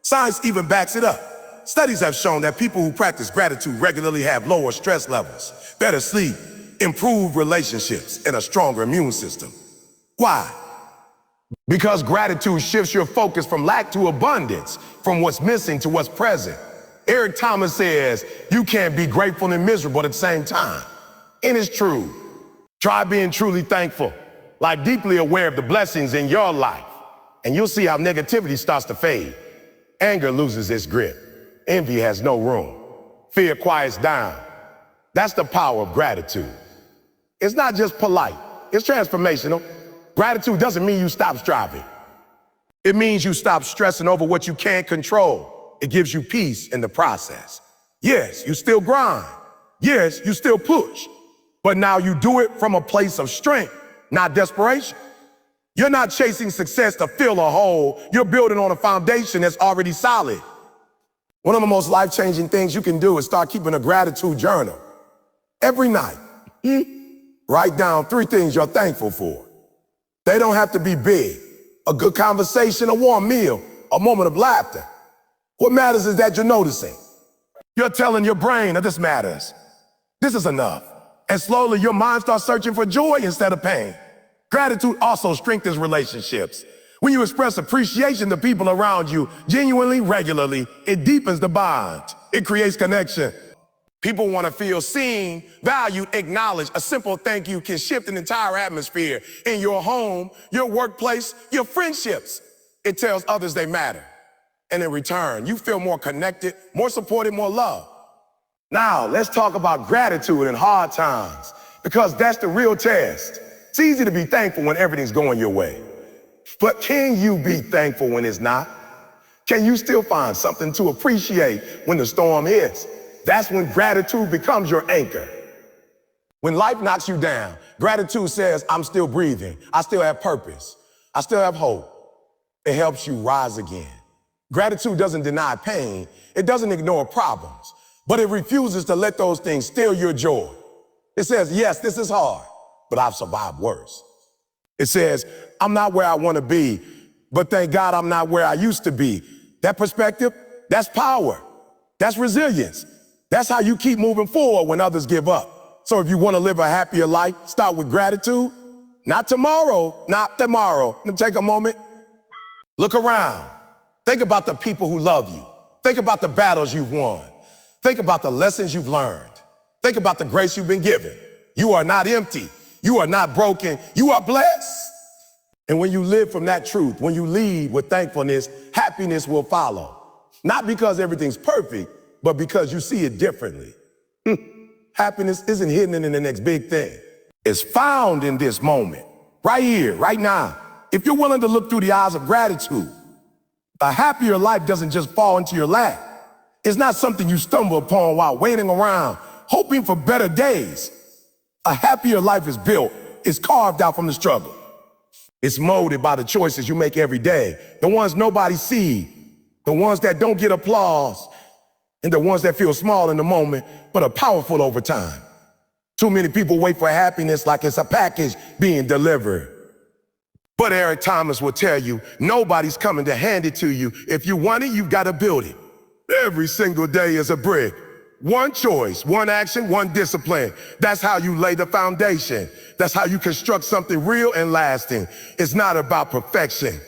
Science even backs it up. Studies have shown that people who practice gratitude regularly have lower stress levels, better sleep, improved relationships, and a stronger immune system. Why? Because gratitude shifts your focus from lack to abundance, from what's missing to what's present. Eric Thomas says, you can't be grateful and miserable at the same time. And it's true. Try being truly thankful, like deeply aware of the blessings in your life, and you'll see how negativity starts to fade. Anger loses its grip. Envy has no room. Fear quiets down. That's the power of gratitude. It's not just polite, it's transformational. Gratitude doesn't mean you stop striving. It means you stop stressing over what you can't control. It gives you peace in the process. Yes, you still grind. Yes, you still push. But now you do it from a place of strength, not desperation. You're not chasing success to fill a hole. You're building on a foundation that's already solid. One of the most life-changing things you can do is start keeping a gratitude journal. Every night, write down 3 things you're thankful for. They don't have to be big. A good conversation, a warm meal, a moment of laughter. What matters is that you're noticing. You're telling your brain that this matters. This is enough. And slowly your mind starts searching for joy instead of pain. Gratitude also strengthens relationships. When you express appreciation to people around you genuinely, regularly, it deepens the bond. It creates connection. People want to feel seen, valued, acknowledged. A simple thank you can shift an entire atmosphere in your home, your workplace, your friendships. It tells others they matter. And in return, you feel more connected, more supported, more loved. Now, let's talk about gratitude in hard times, because that's the real test. It's easy to be thankful when everything's going your way. But can you be thankful when it's not? Can you still find something to appreciate when the storm hits? That's when gratitude becomes your anchor. When life knocks you down, gratitude says, I'm still breathing. I still have purpose. I still have hope. It helps you rise again. Gratitude doesn't deny pain. It doesn't ignore problems, but it refuses to let those things steal your joy. It says, yes, this is hard, but I've survived worse. It says, I'm not where I want to be, but thank God I'm not where I used to be. That perspective, that's power. That's resilience. That's how you keep moving forward when others give up. So if you want to live a happier life, start with gratitude. Not tomorrow, not tomorrow. Let me take a moment. Look around. Think about the people who love you. Think about the battles you've won. Think about the lessons you've learned. Think about the grace you've been given. You are not empty. You are not broken. You are blessed. And when you live from that truth, when you lead with thankfulness, happiness will follow. Not because everything's perfect, but because you see it differently. Happiness isn't hidden in the next big thing. It's found in this moment, right here, right now. If you're willing to look through the eyes of gratitude, a happier life doesn't just fall into your lap. It's not something you stumble upon while waiting around, hoping for better days. A happier life is built, it's carved out from the struggle. It's molded by the choices you make every day, the ones nobody sees, the ones that don't get applause, and the ones that feel small in the moment, but are powerful over time. Too many people wait for happiness like it's a package being delivered. But Eric Thomas will tell you, nobody's coming to hand it to you. If you want it, you've got to build it. Every single day is a brick. One choice, one action, one discipline. That's how you lay the foundation. That's how you construct something real and lasting. It's not about perfection.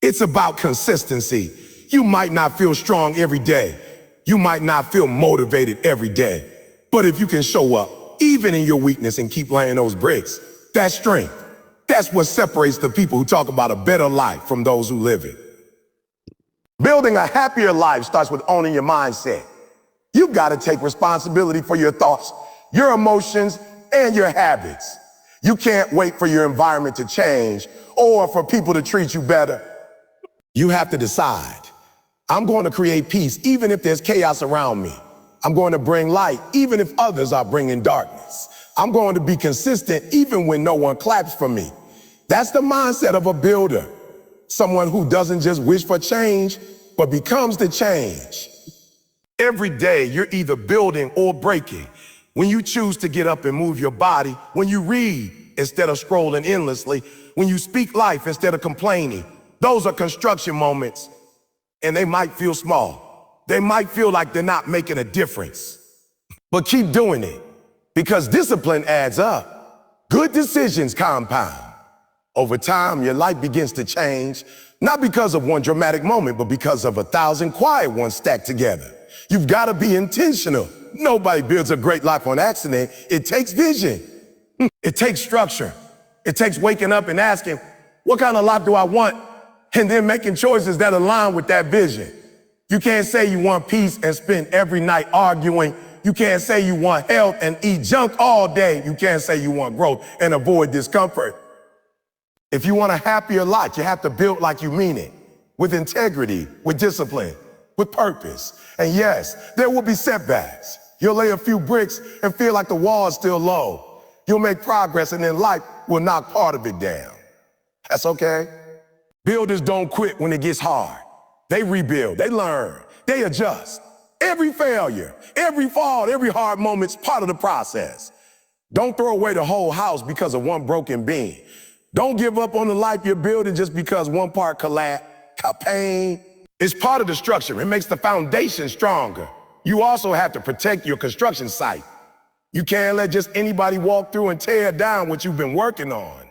It's about consistency. You might not feel strong every day. You might not feel motivated every day. But if you can show up, even in your weakness, and keep laying those bricks, that's strength. That's what separates the people who talk about a better life from those who live it. Building a happier life starts with owning your mindset. You've got to take responsibility for your thoughts, your emotions, and your habits. You can't wait for your environment to change or for people to treat you better. You have to decide. I'm going to create peace even if there's chaos around me. I'm going to bring light even if others are bringing darkness. I'm going to be consistent even when no one claps for me. That's the mindset of a builder. Someone who doesn't just wish for change, but becomes the change. Every day, you're either building or breaking. When you choose to get up and move your body, when you read instead of scrolling endlessly, when you speak life instead of complaining, those are construction moments, and they might feel small. They might feel like they're not making a difference. But keep doing it, because discipline adds up. Good decisions compound. Over time, your life begins to change, not because of one dramatic moment, but because of 1,000 quiet ones stacked together. You've got to be intentional. Nobody builds a great life on accident. It takes vision. It takes structure. It takes waking up and asking, what kind of life do I want? And then making choices that align with that vision. You can't say you want peace and spend every night arguing. You can't say you want health and eat junk all day. You can't say you want growth and avoid discomfort. If you want a happier life, you have to build like you mean it, with integrity, with discipline, with purpose. And yes, there will be setbacks. You'll lay a few bricks and feel like the wall is still low. You'll make progress, and then life will knock part of it down. That's okay. Builders don't quit when it gets hard. They rebuild, they learn, they adjust. Every failure, every fall, every hard moment's part of the process. Don't throw away the whole house because of one broken beam. Don't give up on the life you're building just because one part collapsed. Pain is part of the structure. It makes the foundation stronger. You also have to protect your construction site. You can't let just anybody walk through and tear down what you've been working on.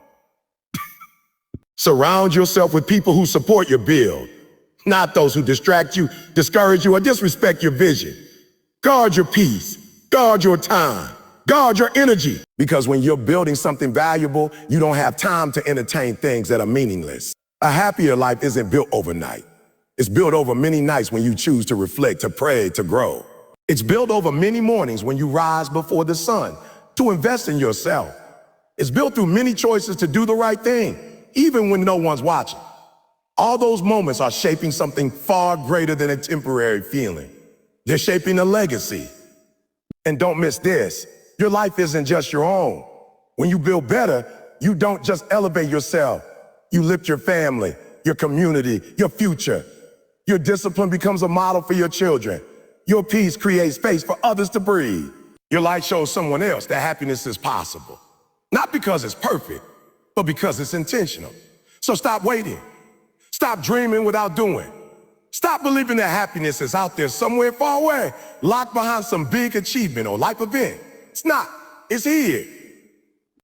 Surround yourself with people who support your build, not those who distract you, discourage you, or disrespect your vision. Guard your peace. Guard your time. Guard your energy. Because when you're building something valuable, you don't have time to entertain things that are meaningless. A happier life isn't built overnight. It's built over many nights when you choose to reflect, to pray, to grow. It's built over many mornings when you rise before the sun to invest in yourself. It's built through many choices to do the right thing, even when no one's watching. All those moments are shaping something far greater than a temporary feeling. They're shaping a legacy. And don't miss this, your life isn't just your own. When you build better, you don't just elevate yourself. You lift your family, your community, your future. Your discipline becomes a model for your children. Your peace creates space for others to breathe. Your light shows someone else that happiness is possible. Not because it's perfect, but because it's intentional. So stop waiting. Stop dreaming without doing. Stop believing that happiness is out there somewhere far away, locked behind some big achievement or life event. It's not. It's here.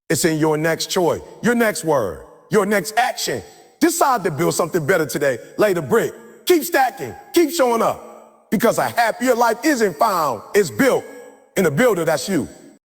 It's in your next choice, your next word, your next action. Decide to build something better today. Lay the brick. Keep stacking. Keep showing up. Because a happier life isn't found. It's built. And the builder, that's you.